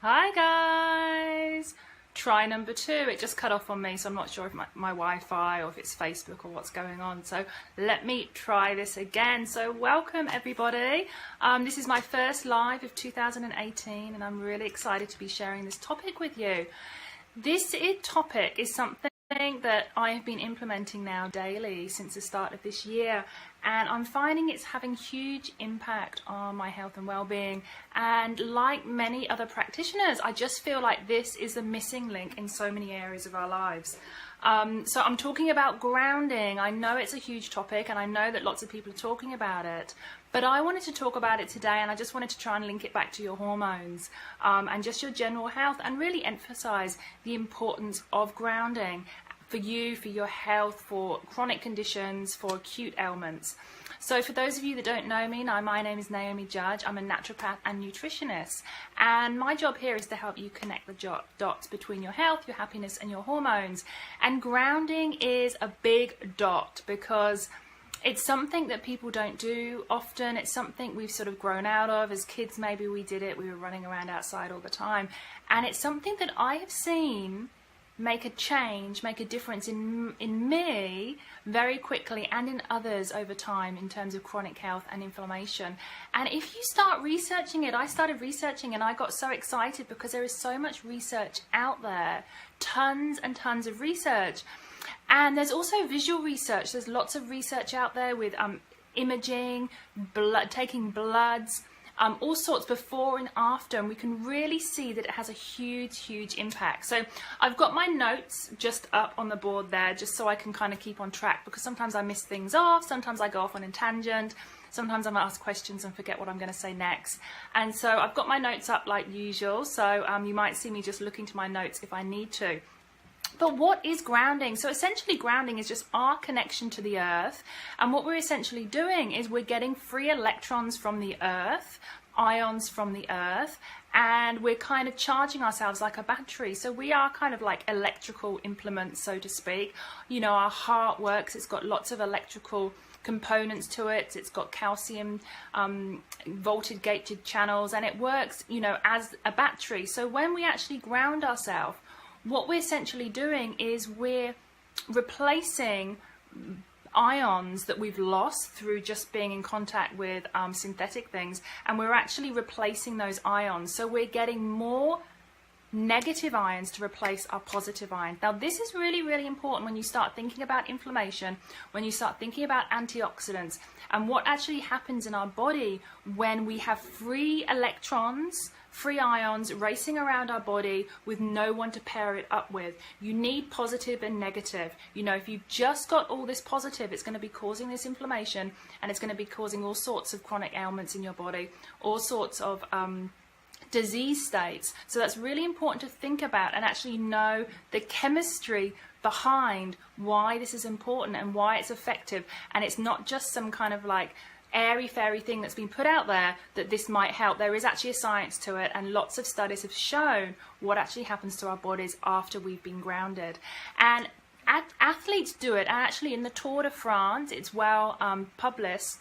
Hi guys! Try number 2. It just cut off on me, so I'm not sure if my Wi-Fi or if it's Facebook or what's going on. So let me try this again. So welcome everybody. This is my first live of 2018 and I'm really excited to be sharing this topic with you. This topic is something that I have been implementing now daily since the start of this year, and I'm finding it's having huge impact on my health and well-being. And like many other practitioners, I just feel like this is a missing link in so many areas of our lives. So I'm talking about grounding. I know it's a huge topic and I know that lots of people are talking about it, but I wanted to talk about it today, and I just wanted to try and link it back to your hormones and just your general health, and really emphasize the importance of grounding for you, for your health, for chronic conditions, for acute ailments. So for those of you that don't know me, my name is Naomi. I'm a naturopath and nutritionist, and my job here is to help you connect the dots between your health, your happiness and your hormones. And grounding is a big dot because it's something that people don't do often. It's something we've sort of grown out of. As kids, maybe we did it. We were running around outside all the time. And it's something that I have seen make a change, make a difference in me very quickly and in others over time in terms of chronic health and inflammation. And if you start researching it, I started researching and I got so excited because there is so much research out there, tons and tons of research. And there's also visual research. There's lots of research out there with imaging, taking bloods, all sorts before and after, and we can really see that it has a huge impact. So I've got my notes just up on the board there just so I can kind of keep on track, because sometimes I miss things off, sometimes I go off on a tangent, sometimes I'm asked questions and forget what I'm going to say next. And so I've got my notes up like usual, so you might see me just looking to my notes if I need to. But what is grounding? So essentially grounding is just our connection to the earth, and what we're essentially doing is we're getting free electrons from the earth, ions from the earth, and we're kind of charging ourselves like a battery. So we are kind of like electrical implements, so to speak. You know, our heart works, it's got lots of electrical components to it. It's got calcium voltage gated channels, and it works, you know, as a battery. So when we actually ground ourselves, what we're essentially doing is we're replacing ions that we've lost through just being in contact with synthetic things, and we're actually replacing those ions. So we're getting more negative ions to replace our positive ions. Now this is really important when you start thinking about inflammation, when you start thinking about antioxidants, and what actually happens in our body when we have free electrons, free ions racing around our body with no one to pair it up with. You need positive and negative. You know, if you've just got all this positive, it's going to be causing this inflammation, and it's going to be causing all sorts of chronic ailments in your body, all sorts of disease states. So that's really important to think about and actually know the chemistry behind why this is important and why it's effective. And it's not just some kind of like airy-fairy thing that's been put out there that this might help. There is actually a science to it, and lots of studies have shown what actually happens to our bodies after we've been grounded. And athletes do it, and actually in the Tour de France it's well publicized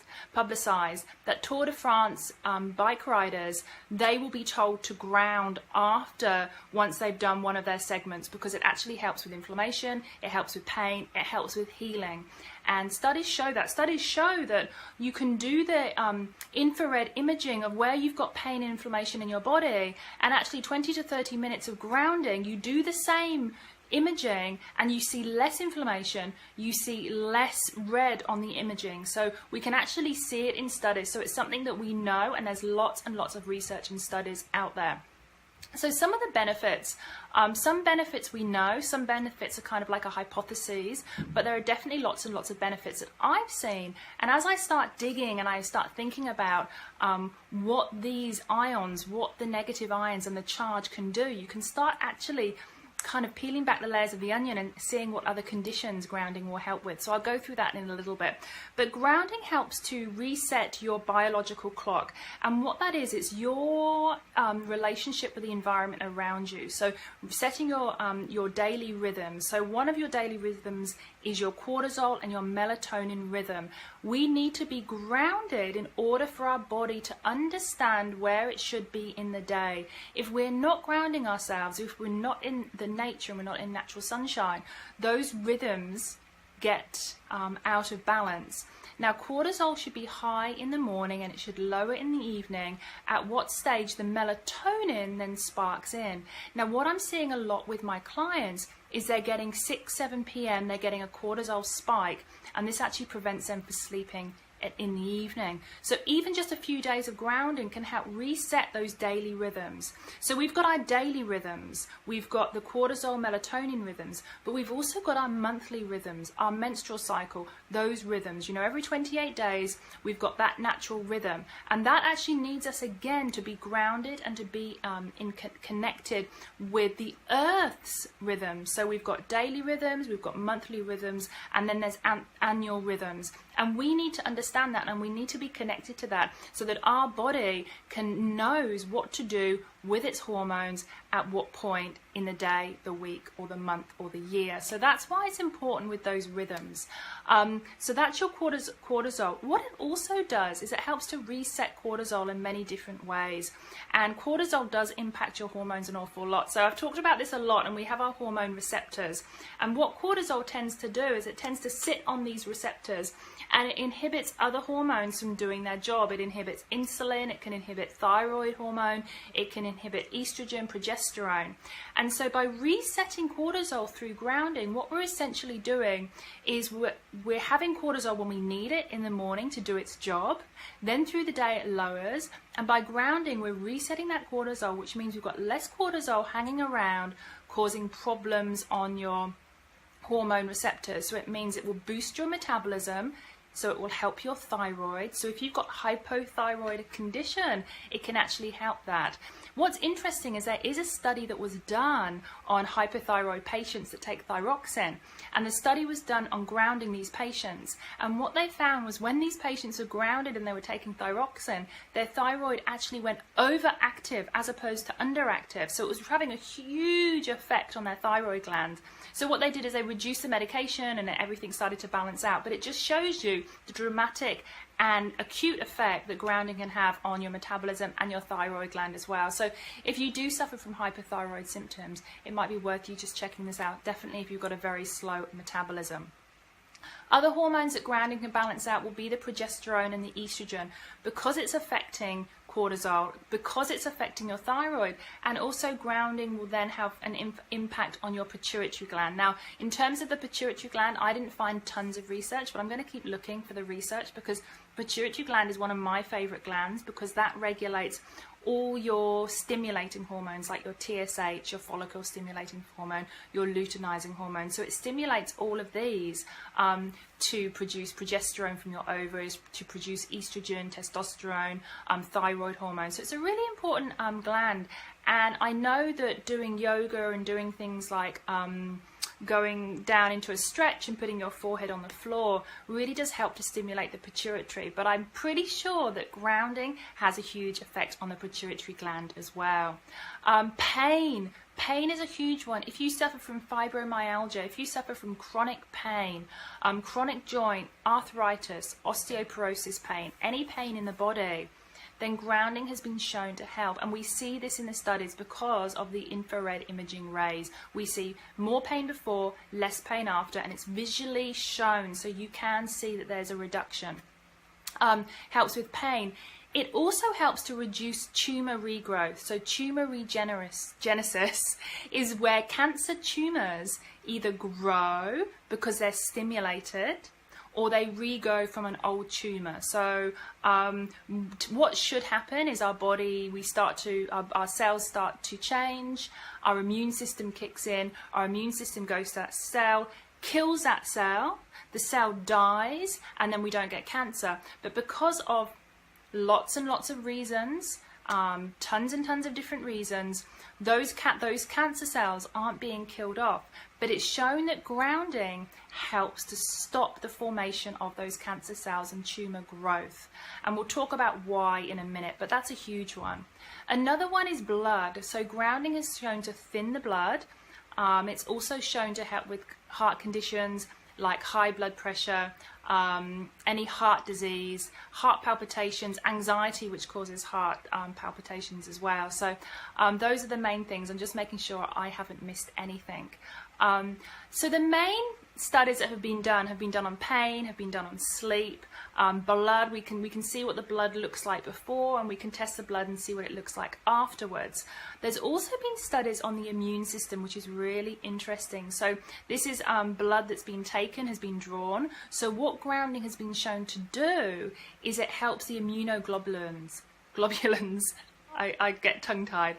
that Tour de France bike riders, they will be told to ground after, once they've done one of their segments, because it actually helps with inflammation, it helps with pain, it helps with healing. And studies show that you can do the infrared imaging of where you've got pain and inflammation in your body, and actually 20 to 30 minutes of grounding, you do the same imaging and you see less inflammation, you see less red on the imaging. So we can actually see it in studies. So it's something that we know, and there's lots and lots of research and studies out there. So some of the benefits, some benefits we know, some benefits are kind of like a hypothesis, but there are definitely lots and lots of benefits that I've seen. And as I start digging and I start thinking about what these ions, what the negative ions and the charge can do, you can start actually kind of peeling back the layers of the onion and seeing what other conditions grounding will help with. So I'll go through that in a little bit. But grounding helps to reset your biological clock. And what that is, it's your relationship with the environment around you. So setting your daily rhythms. So one of your daily rhythms is your cortisol and your melatonin rhythm. We need to be grounded in order for our body to understand where it should be in the day. If we're not grounding ourselves, if we're not in the nature and we're not in natural sunshine, those rhythms get out of balance. Now, cortisol should be high in the morning and it should lower in the evening, at what stage the melatonin then sparks in. Now, what I'm seeing a lot with my clients is they're getting 6, 7 p.m., they're getting a cortisol spike, and this actually prevents them from sleeping in the evening. So even just a few days of grounding can help reset those daily rhythms. So we've got our daily rhythms, we've got the cortisol melatonin rhythms, but we've also got our monthly rhythms, our menstrual cycle, those rhythms. You know, every 28 days we've got that natural rhythm, and that actually needs us again to be grounded and to be connected with the earth's rhythm. So we've got daily rhythms, we've got monthly rhythms, and then there's annual rhythms. And we need to understand that, and we need to be connected to that so that our body knows what to do with its hormones at what point in the day, the week, or the month, or the year. So that's why it's important with those rhythms. So that's your cortisol. What it also does is it helps to reset cortisol in many different ways. And cortisol does impact your hormones an awful lot. So I've talked about this a lot, and we have our hormone receptors. And what cortisol tends to do is it tends to sit on these receptors, and it inhibits other hormones from doing their job. It inhibits insulin, it can inhibit thyroid hormone, it can inhibit estrogen, progesterone. And so by resetting cortisol through grounding, what we're essentially doing is we're having cortisol when we need it in the morning to do its job. Then through the day it lowers, and by grounding we're resetting that cortisol, which means we've got less cortisol hanging around causing problems on your hormone receptors. So it means it will boost your metabolism, so it will help your thyroid. So if you've got hypothyroid condition, it can actually help that. What's interesting is there is a study that was done on hypothyroid patients that take thyroxine, and the study was done on grounding these patients. And what they found was when these patients were grounded and they were taking thyroxine, their thyroid actually went overactive as opposed to underactive. So it was having a huge effect on their thyroid gland. So what they did is they reduced the medication and everything started to balance out. But it just shows you the dramatic and acute effect that grounding can have on your metabolism and your thyroid gland as well. So if you do suffer from hypothyroid symptoms, it might be worth you just checking this out, definitely if you've got a very slow metabolism. Other hormones that grounding can balance out will be the progesterone and the estrogen, because it's affecting cortisol, because it's affecting your thyroid, and also grounding will then have an impact on your pituitary gland. Now, in terms of the pituitary gland, I didn't find tons of research, but I'm going to keep looking for the research, because pituitary gland is one of my favorite glands, because that regulates all your stimulating hormones like your TSH, your follicle stimulating hormone, your luteinizing hormone. So it stimulates all of these to produce progesterone from your ovaries, to produce estrogen, testosterone, thyroid hormone. So it's a really important gland. And I know that doing yoga and doing things like going down into a stretch and putting your forehead on the floor really does help to stimulate the pituitary, but I'm pretty sure that grounding has a huge effect on the pituitary gland as well. Pain is a huge one. If you suffer from fibromyalgia, if you suffer from chronic pain, chronic joint, arthritis, osteoporosis pain, any pain in the body, then grounding has been shown to help. And we see this in the studies because of the infrared imaging rays. We see more pain before, less pain after, and it's visually shown, so you can see that there's a reduction. Helps with pain. It also helps to reduce tumor regrowth. So tumor regenesis is where cancer tumors either grow because they're stimulated, or they regrow from an old tumor. So what should happen is our cells start to change, our immune system kicks in, our immune system goes to that cell, kills that cell, the cell dies, and then we don't get cancer. But because of lots and lots of reasons, tons and tons of different reasons, those cancer cells aren't being killed off. But it's shown that grounding helps to stop the formation of those cancer cells and tumor growth. And we'll talk about why in a minute, but that's a huge one. Another one is blood. So grounding is shown to thin the blood. It's also shown to help with heart conditions, like high blood pressure, any heart disease, heart palpitations, anxiety, which causes heart palpitations as well. So those are the main things. I'm just making sure I haven't missed anything. So the main studies that have been done on pain, have been done on sleep, blood. We can see what the blood looks like before, and we can test the blood and see what it looks like afterwards. There's also been studies on the immune system, which is really interesting. So this is blood that's been taken, has been drawn. So what grounding has been shown to do is it helps the immunoglobulins. I get tongue-tied.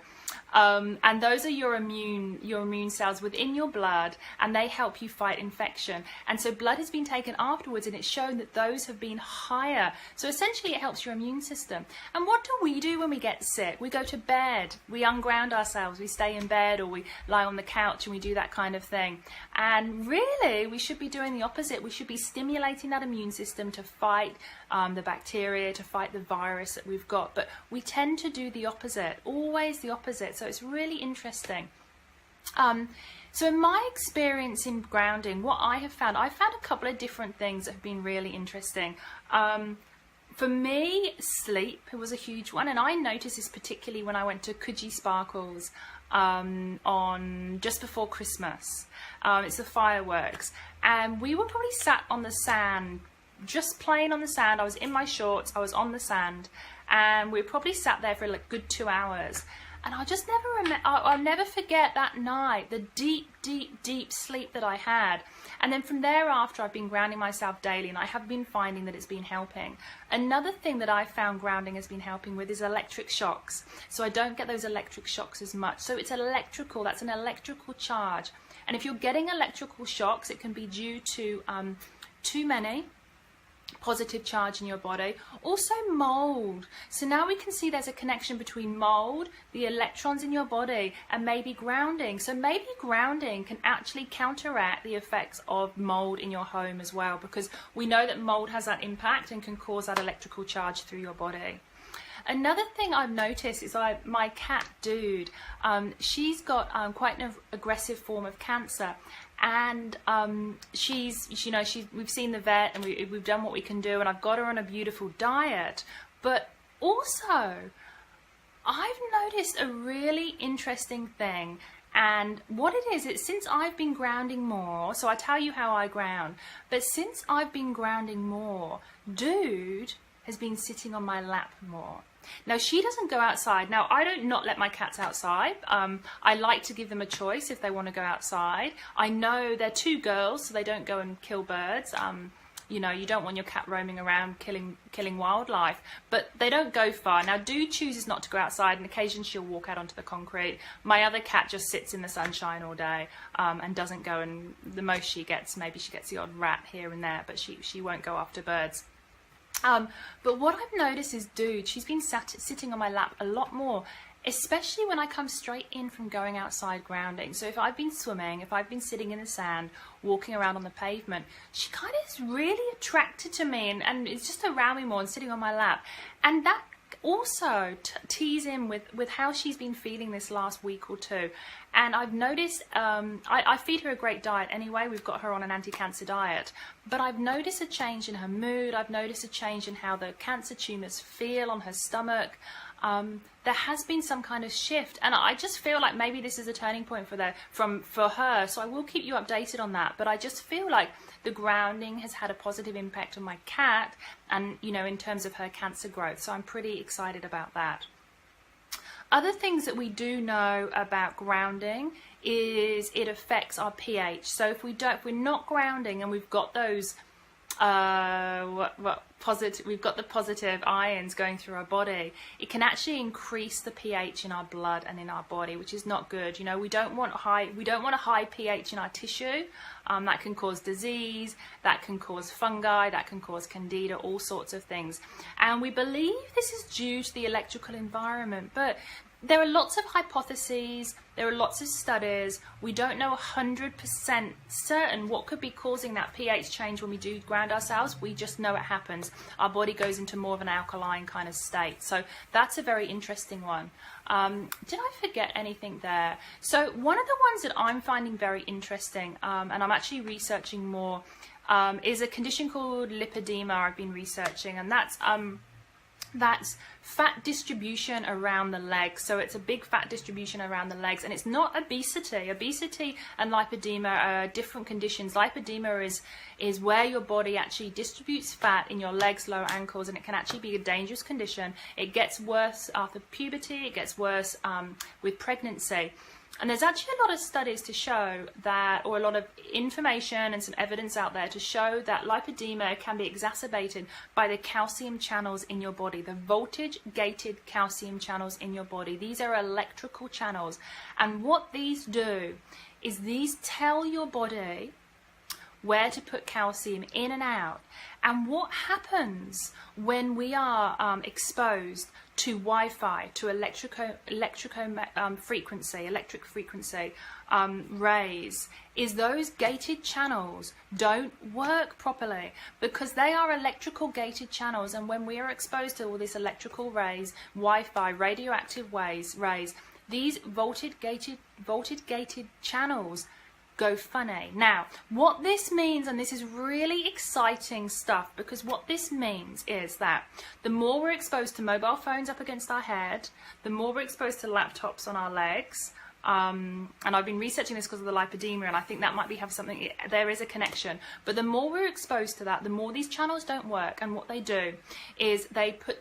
And those are your immune cells within your blood, and they help you fight infection. And so blood has been taken afterwards, and it's shown that those have been higher. So essentially it helps your immune system. And what do we do when we get sick? We go to bed, we unground ourselves, we stay in bed, or we lie on the couch and we do that kind of thing. And really we should be doing the opposite. We should be stimulating that immune system to fight the bacteria, to fight the virus that we've got. But we tend to do the opposite, always the opposite. So it's really interesting. So in my experience in grounding, what I found a couple of different things that have been really interesting. For me, sleep was a huge one, and I noticed this particularly when I went to Coogee Sparkles on just before Christmas. It's the fireworks, and we were probably sat on the sand, just playing on the sand. I was in my shorts, I was on the sand, and we probably sat there for like a good 2 hours. And I'll never forget that night, the deep sleep that I had. And then from thereafter, I've been grounding myself daily, and I have been finding that it's been helping. Another thing that I found grounding has been helping with is electric shocks. So I don't get those electric shocks as much. So it's electrical, that's an electrical charge. And if you're getting electrical shocks, it can be due to too many positive charge in your body. Also mold. So now we can see there's a connection between mold, the electrons in your body, and maybe grounding. So maybe grounding can actually counteract the effects of mold in your home as well, because we know that mold has that impact and can cause that electrical charge through your body. Another thing I've noticed is my cat Dude, she's got quite an aggressive form of cancer, and we've seen the vet, and we've done what we can do, and I've got her on a beautiful diet. But also, I've noticed a really interesting thing, and what it is, it's since I've been grounding more. So I tell you how I ground, but since I've been grounding more, Dude has been sitting on my lap more. Now, she doesn't go outside. Now, I don't not let my cats outside. I like to give them a choice if they want to go outside. I know they're two girls, so they don't go and kill birds. You know, you don't want your cat roaming around killing wildlife, but they don't go far. Now, Dude chooses not to go outside, and occasionally she'll walk out onto the concrete. My other cat just sits in the sunshine all day and doesn't go, and the most she gets, maybe she gets the odd rat here and there, but she won't go after birds. But what I've noticed is Dude, she's been sitting on my lap a lot more, especially when I come straight in from going outside grounding. So if I've been swimming, if I've been sitting in the sand, walking around on the pavement, she kind of is really attracted to me, and it's just around me more and sitting on my lap. And that also tees in with how she's been feeling this last week or two. And I've noticed, I feed her a great diet anyway. We've got her on an anti-cancer diet, but I've noticed a change in her mood. I've noticed a change in how the cancer tumors feel on her stomach. There has been some kind of shift, and I just feel like maybe this is a turning point for her. So I will keep you updated on that. But I just feel like the grounding has had a positive impact on my cat, and in terms of her cancer growth. So I'm pretty excited about that. Other things that we do know about grounding is it affects our pH. So if we're not grounding and we've got those we've got the positive ions going through our body, it can actually increase the pH in our blood and in our body, which is not good. We don't want a high pH in our tissue. That can cause disease, that can cause fungi, that can cause candida, all sorts of things. And we believe this is due to the electrical environment, but there are lots of hypotheses, there are lots of studies. We don't know 100% certain what could be causing that pH change when we do ground ourselves. We just know it happens. Our body goes into more of an alkaline kind of state. So that's a very interesting one. Did I forget anything there? So one of the ones that I'm finding very interesting, and I'm actually researching more, is a condition called lipedema I've been researching, and that's fat distribution around the legs. So it's a big fat distribution around the legs, and it's not obesity. Obesity and lipedema are different conditions. Lipedema is where your body actually distributes fat in your legs, lower ankles, and it can actually be a dangerous condition. It gets worse after puberty, it gets worse with pregnancy. And there's actually a lot of studies to show that, or a lot of information and some evidence out there to show that lipedema can be exacerbated by the calcium channels in your body, the voltage-gated calcium channels in your body. These are electrical channels. And what these do is these tell your body where to put calcium in and out. And what happens when we are exposed to Wi-Fi, to electric frequency rays, is those gated channels don't work properly because they are electrical gated channels. And when we are exposed to all these electrical rays, Wi-Fi, radioactive rays, these voltage-gated channels go funny. Now, what this means, and this is really exciting stuff, because what this means is that the more we're exposed to mobile phones up against our head, the more we're exposed to laptops on our legs, and I've been researching this because of the lipedema, and I think that might have something, there is a connection, but the more we're exposed to that, the more these channels don't work. And what they do is they put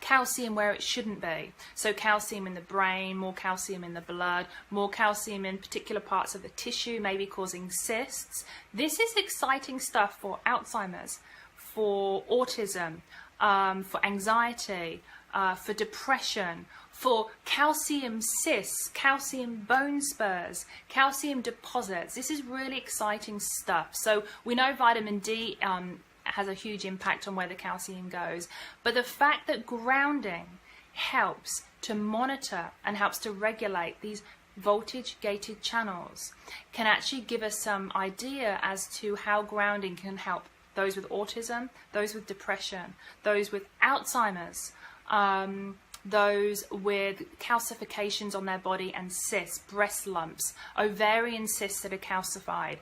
calcium where it shouldn't be. So calcium in the brain, more calcium in the blood, more calcium in particular parts of the tissue, maybe causing cysts. This is exciting stuff for Alzheimer's, for autism, for anxiety, for depression, for calcium cysts, calcium bone spurs, calcium deposits. This is really exciting stuff. So we know vitamin D has a huge impact on where the calcium goes, but the fact that grounding helps to monitor and helps to regulate these voltage gated channels can actually give us some idea as to how grounding can help those with autism, those with depression, those with Alzheimer's, those with calcifications on their body and cysts, breast lumps, ovarian cysts that are calcified.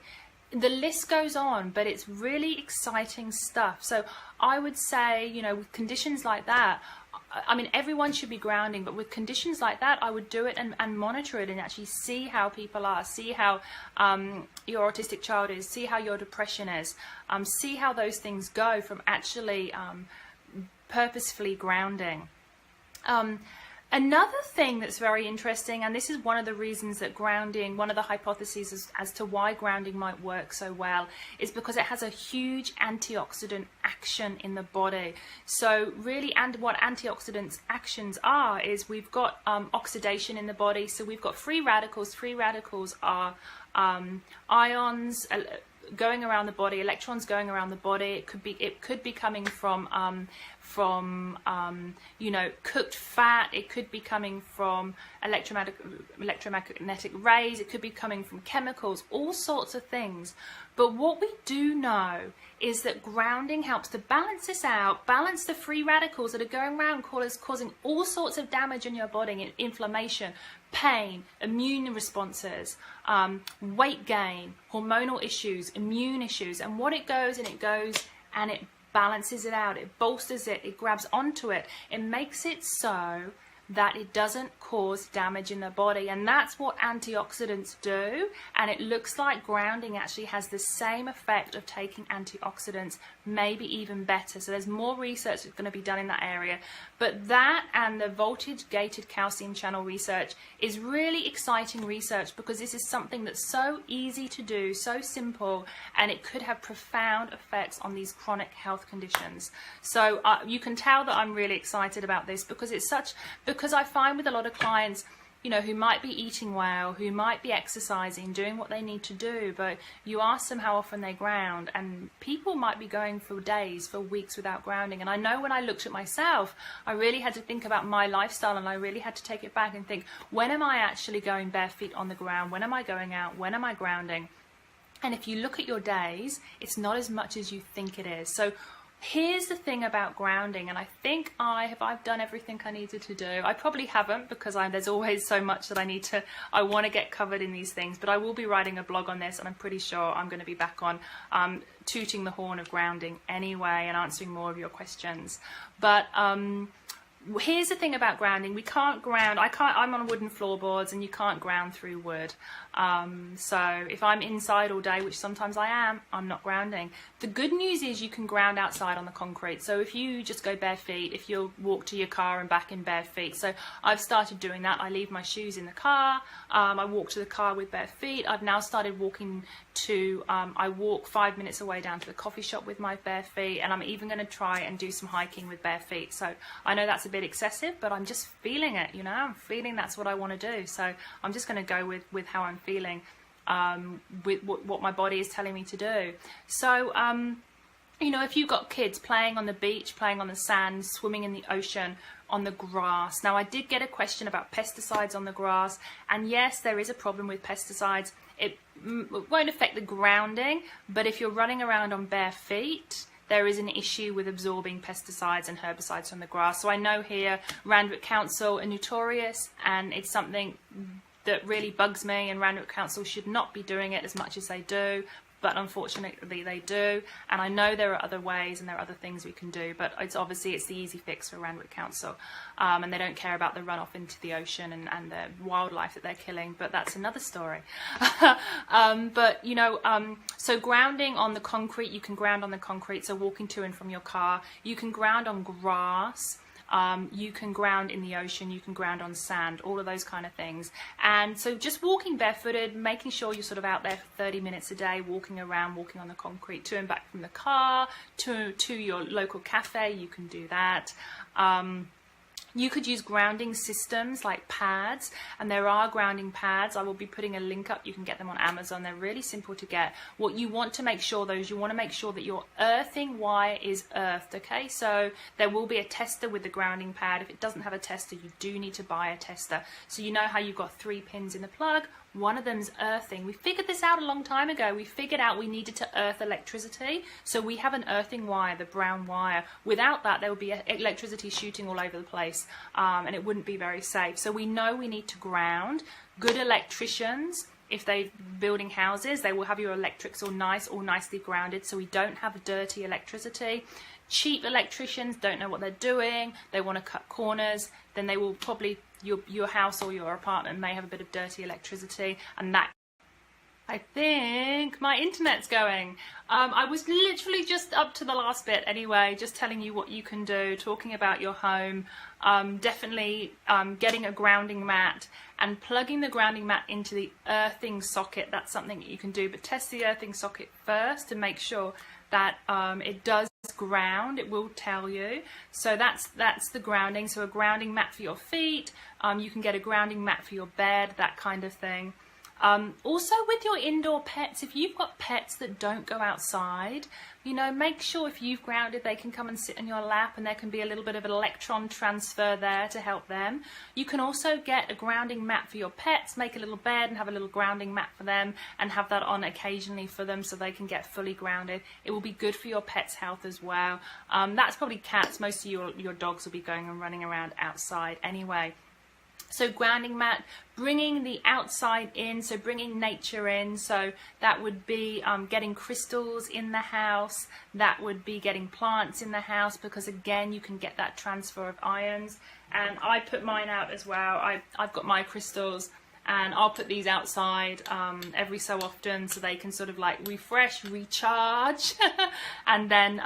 The list goes on, but it's really exciting stuff. So I would say, you know, with conditions like that, I mean, everyone should be grounding, but with conditions like that, I would do it and monitor it and actually see how people are, see how your autistic child is, see how your depression is, see how those things go from actually purposefully grounding. Another thing that's very interesting, and this is one of the reasons that grounding, one of the hypotheses as to why grounding might work so well, is because it has a huge antioxidant action in the body. So really, and what antioxidants actions are is we've got oxidation in the body. So we've got free radicals. Free radicals are ions going around the body, electrons going around the body. It could be coming from you know, cooked fat. It could be coming from electromagnetic rays. It could be coming from chemicals, all sorts of things. But what we do know is that grounding helps to balance this out, balance the free radicals that are going around causing all sorts of damage in your body, inflammation, pain, immune responses, weight gain, hormonal issues, immune issues. And what it goes and it balances it out, it bolsters it, it grabs onto it, it makes it so that it doesn't cause damage in the body. And that's what antioxidants do, and it looks like grounding actually has the same effect of taking antioxidants, maybe even better. So there's more research that's going to be done in that area, but that and the voltage gated calcium channel research is really exciting research, because this is something that's so easy to do, so simple, and it could have profound effects on these chronic health conditions. So you can tell that I'm really excited about this, because I find with a lot of clients, you know, who might be eating well, who might be exercising, doing what they need to do, but you ask them how often they ground, and people might be going for days, for weeks without grounding. And I know when I looked at myself, I really had to think about my lifestyle, and I really had to take it back and think, when am I actually going bare feet on the ground? When am I going out? When am I grounding? And if you look at your days, it's not as much as you think it is. So here's the thing about grounding, and I think I've done everything I needed to do. I probably haven't, because there's always so much that I want to get covered in these things, but I will be writing a blog on this, and I'm pretty sure I'm going to be back on tooting the horn of grounding anyway and answering more of your questions. But here's the thing about grounding. We can't ground. I'm on wooden floorboards, and you can't ground through wood. So if I'm inside all day, which sometimes I am, I'm not grounding. The good news is you can ground outside on the concrete. So if you just go bare feet, if you'll walk to your car and back in bare feet. So I've started doing that. I leave my shoes in the car. I walk to the car with bare feet. I've now started walking to, I walk 5 minutes away down to the coffee shop with my bare feet, and I'm even going to try and do some hiking with bare feet. So I know that's a bit excessive, but I'm just feeling it, you know, I'm feeling that's what I want to do. So I'm just going to go with how I'm feeling, with what my body is telling me to do. So you know, if you've got kids playing on the beach, playing on the sand, swimming in the ocean, on the grass. Now, I did get a question about pesticides on the grass, and yes, there is a problem with pesticides. It won't affect the grounding, but if you're running around on bare feet, there is an issue with absorbing pesticides and herbicides from the grass. So I know here Randwick Council are notorious, and it's something that really bugs me, and Randwick Council should not be doing it as much as they do, but unfortunately they do. And I know there are other ways and there are other things we can do, but it's the easy fix for Randwick Council, and they don't care about the runoff into the ocean and the wildlife that they're killing, but that's another story. But you know, so grounding on the concrete, you can ground on the concrete, so walking to and from your car. You can ground on grass. You can ground in the ocean, you can ground on sand, all of those kind of things. And so just walking barefooted, making sure you're sort of out there for 30 minutes a day, walking around, walking on the concrete, to and back from the car, to your local cafe, you can do that. You could use grounding systems like pads, and there are grounding pads. I will be putting a link up. You can get them on Amazon. They're really simple to get. What you want to make sure, though, is you want to make sure that your earthing wire is earthed, okay? So there will be a tester with the grounding pad. If it doesn't have a tester, you do need to buy a tester. So you know how you've got 3 pins in the plug. One of them's earthing. We figured this out a long time ago. We figured out we needed to earth electricity. So we have an earthing wire, the brown wire. Without that, there would be electricity shooting all over the place, and it wouldn't be very safe. So we know we need to ground. Good electricians, if they're building houses, they will have your electrics all nicely grounded, so we don't have dirty electricity. Cheap electricians don't know what they're doing. They want to cut corners. Then they will probably, your house or your apartment may have a bit of dirty electricity, and that, I think my internet's going. I was literally just up to the last bit anyway, just telling you what you can do, talking about your home. Definitely getting a grounding mat and plugging the grounding mat into the earthing socket. That's something that you can do, but test the earthing socket first to make sure that it does ground. It will tell you. So that's the grounding. So a grounding mat for your feet. You can get a grounding mat for your bed, that kind of thing. Also with your indoor pets, if you've got pets that don't go outside, you know, make sure if you've grounded, they can come and sit in your lap, and there can be a little bit of an electron transfer there to help them. You can also get a grounding mat for your pets, make a little bed and have a little grounding mat for them, and have that on occasionally for them so they can get fully grounded. It will be good for your pet's health as well. That's probably cats. Most of your dogs will be going and running around outside anyway. So grounding mat, bringing the outside in, so bringing nature in. So that would be getting crystals in the house. That would be getting plants in the house, because again, you can get that transfer of ions. And I put mine out as well. I've got my crystals, and I'll put these outside every so often so they can sort of like refresh, recharge, and then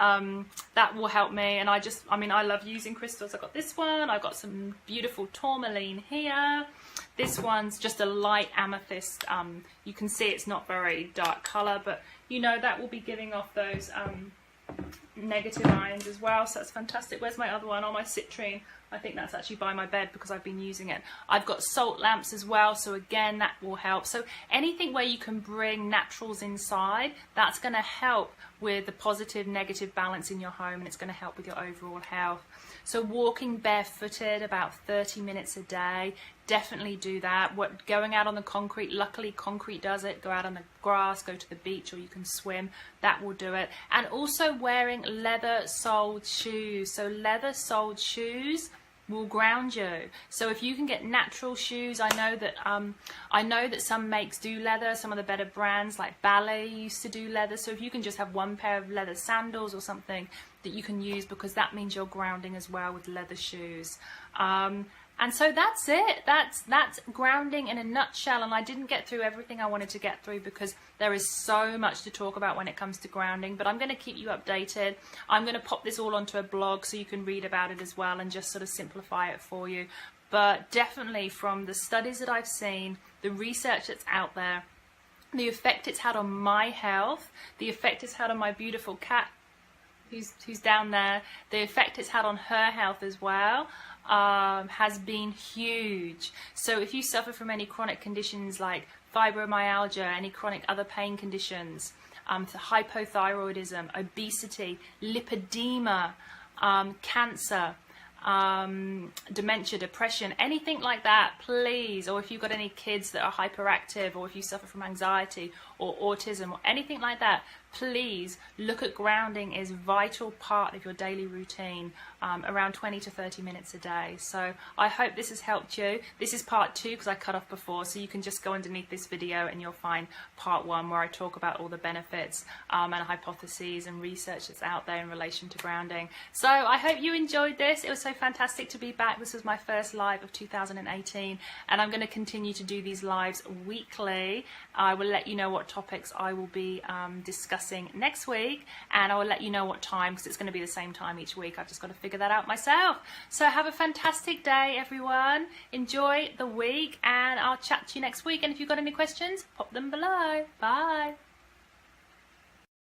that will help me. And I love using crystals. I've got this one, I've got some beautiful tourmaline here. This one's just a light amethyst. You can see it's not very dark color, but you know, that will be giving off those negative ions as well, so that's fantastic. Where's my other one? Oh, my citrine. I think that's actually by my bed because I've been using it. I've got salt lamps as well, so again, that will help. So anything where you can bring naturals inside, that's going to help with the positive negative balance in your home, and it's going to help with your overall health. So walking barefooted about 30 minutes a day, definitely do that. Going out on the concrete, luckily concrete does it. Go out on the grass, go to the beach, or you can swim, that will do it. And also wearing leather-soled shoes. So leather-soled shoes will ground you. So if you can get natural shoes, I know that some makes do leather. Some of the better brands like Ballet used to do leather. So if you can just have one pair of leather sandals or something that you can use, because that means you're grounding as well with leather shoes. And so that's it. That's grounding in a nutshell. And I didn't get through everything I wanted to get through because there is so much to talk about when it comes to grounding. But I'm going to keep you updated. I'm going to pop this all onto a blog so you can read about it as well and just sort of simplify it for you. But definitely from the studies that I've seen, the research that's out there, the effect it's had on my health, the effect it's had on my beautiful cat who's down there, the effect it's had on her health as well, has been huge. So if you suffer from any chronic conditions like fibromyalgia, any chronic other pain conditions, hypothyroidism, obesity, lipedema, cancer, dementia, depression, anything like that, please, or if you've got any kids that are hyperactive, or if you suffer from anxiety or autism or anything like that, please look at grounding as a vital part of your daily routine, around 20 to 30 minutes a day. So I hope this has helped you. This is part 2 because I cut off before, so you can just go underneath this video and you'll find part 1 where I talk about all the benefits and hypotheses and research that's out there in relation to grounding. So I hope you enjoyed this. It was so fantastic to be back. This was my first live of 2018, and I'm going to continue to do these lives weekly. I will let you know what topics I will be discussing next week, and I will let you know what time, because it's going to be the same time each week. I've just got to figure that out myself. So have a fantastic day, everyone. Enjoy the week, and I'll chat to you next week. And if you've got any questions, pop them below. Bye.